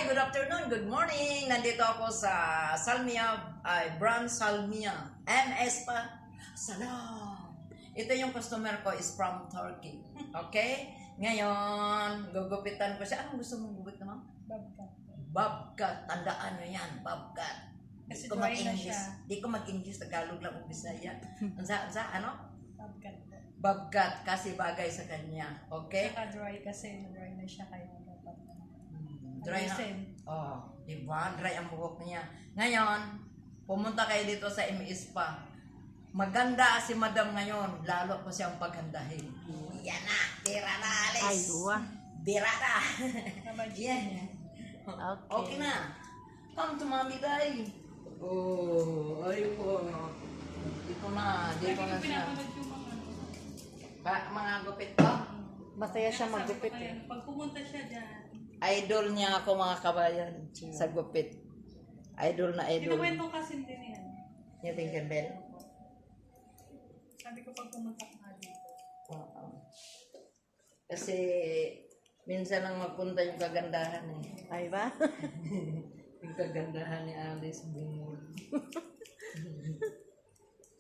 Hi, good afternoon, good morning. Nandito ako sa Salmia, brand Salmia. MS pa. Salam. Ito yung customer ko is from Turkey. Okay? Ngayon, gugupitan ko siya. Anong gusto mong gupit naman? Bobcat. Bobcat. Tandaan nyo yan, Bobcat. Kasi Di ko dry na mag-English. siya. Di ko mag-English, Tagalog lang o Bisaya. Ano? Bobcat. Bobcat kasi bagay sa kanya. Okay? Saka dry kasi dry na siya kaya dapat. Dry na. Ayusin. Oh, diba? Dry ang buhok niya. Ngayon, pumunta kayo dito sa MS pa. Maganda si madam ngayon. Lalo ko siyang paghandahin. Yan na. Bira na, Alice. Ay, duwa. Bira na. Nabadyan. Yeah. Okay. Okay na. Come to mommy, day. Oh, ay po. Dito na. Dito na siya. Mga gupit ko. Masaya siya maggupit eh. Pag pumunta siya dyan. Idol niya ako mga kabayan sa gupit. Idol na idol. Kinuwento kasi din yan. You think you're better? Sabi ko pag pumunta ka nga dito. Oo. Kasi minsan lang magpunta yung kagandahan eh. Ay ba? Yung kagandahan ni Alice bumul.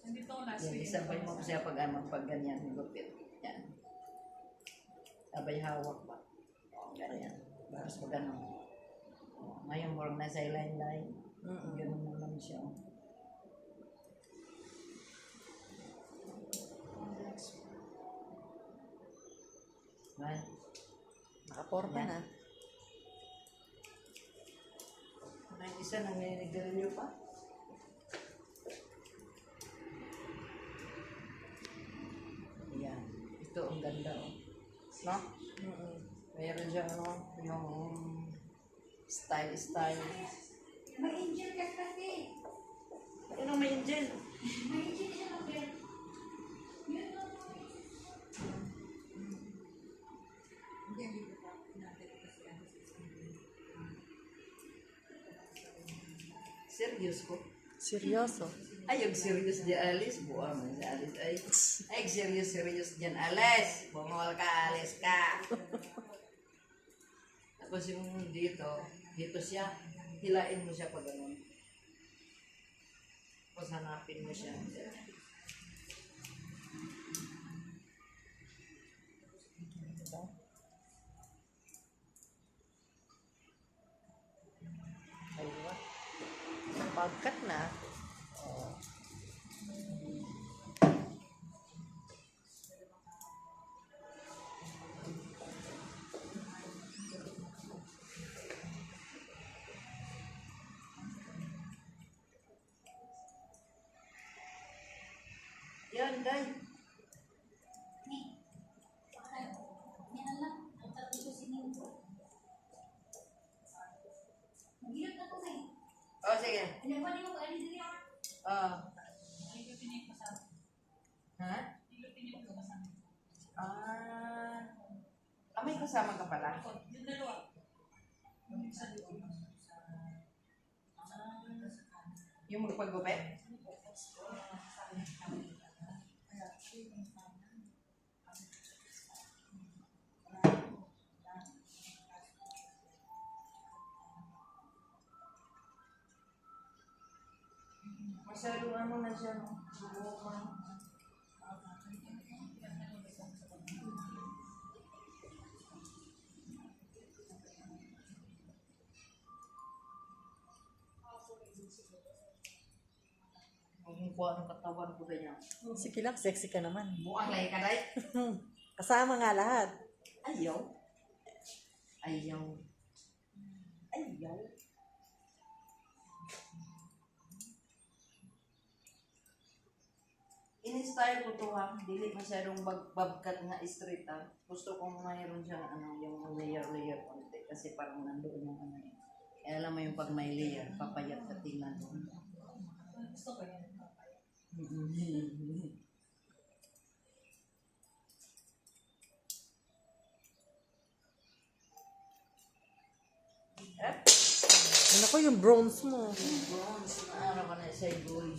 Nandito ako last Yan, week. isabay mo siya pag ganyan gupit. Yan. Sabay hawak ba? O, ganyan. Baros pag ano. O, ngayon murang nasa line-line. Ganun na lang siya. Right? Nakaporma Yan. na. May isa nanginigilyo pa. Yan. Ito ang ganda oh. No? Meron siya ano, yung style. May angel ka kasi. Ano may angel? May angel siya mag-get. Yun o. Serious ko? Seryoso. Ay, yung serious di Alice. Buwa man si Alice. Ay, serious dyan Alice. Bumawal ka, Alice ka. Tapos yung dito siya. Hilain mo siya pag ganun. Tapos hanapin mo siya. Ay, duwa. Bobcat na. Yan, day. Yan lang. Ang tatlo ko siningko. Maghirap na ko kayo. Oh, sige. Ano ba niyo mag-ali dali ako? Ah. Ilutin yung kasama. Ha? Ilutin yung kasama. May kasama ka pala? Yung dalawa. Yung isa doon. Yung magpagupit? Masyadong ano na siya, no? Buhok mo. Ang kuha ng katawan ko ganyan. Sige lang, sexy ka naman. Buang lay ka, day. Kasama nga lahat. Ayaw. Ayaw. In-style ko to ha. Dili masyadong babkat nga straight ha. Gusto kong mayroon siyang ano, yung layer konti. Kasi parang nandoon yung ano eh. Eh, alam mo yung pag may layer, papayat ka tingnan mo. Gusto ko yan. Ano ko yung bronze mo? Bronze na araw ka na sa gold.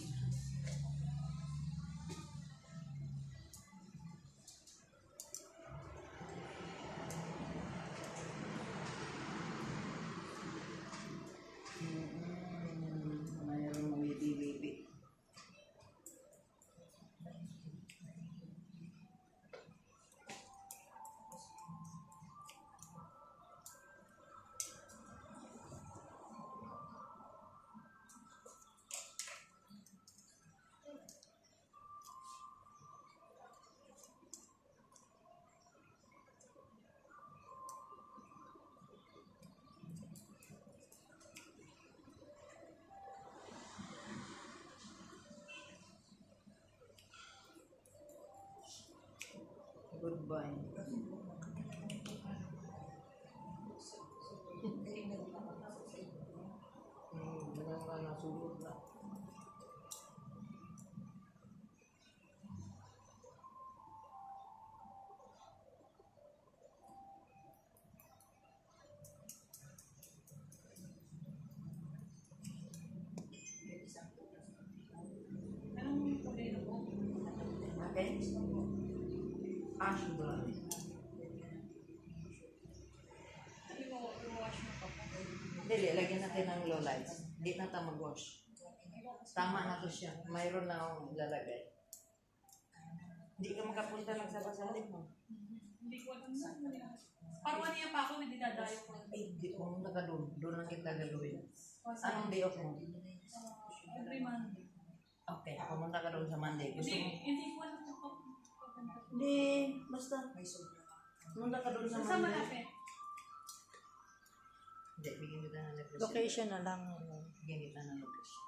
Goodbye. Ganyan ka nasulot na. Anong problema po? Okay? Ash blood. Sabi ko, i-wash mo pa po. Dili, lagyan natin ng low lights. Hindi na tayo mag-wash. Tama na to siya. Mayroon na akong ilalagay. Hindi ka makapunta lang sa basahin mo. Hindi ko alam na. Parang ano yan pa ako, hindi dadayo ko. Ay, di pumunta ka doon. Doon lang kita gagawin. Anong day off mo? Every Monday. Okay, pumunta ka doon sa Monday. Gusto mo? Hindi ko alam na po. Hindi, basta. Pumunta ka doon sa Sa Monday. malapit. Hindi, bigyan kita ng location. Location na lang. Bigyan kita ng location.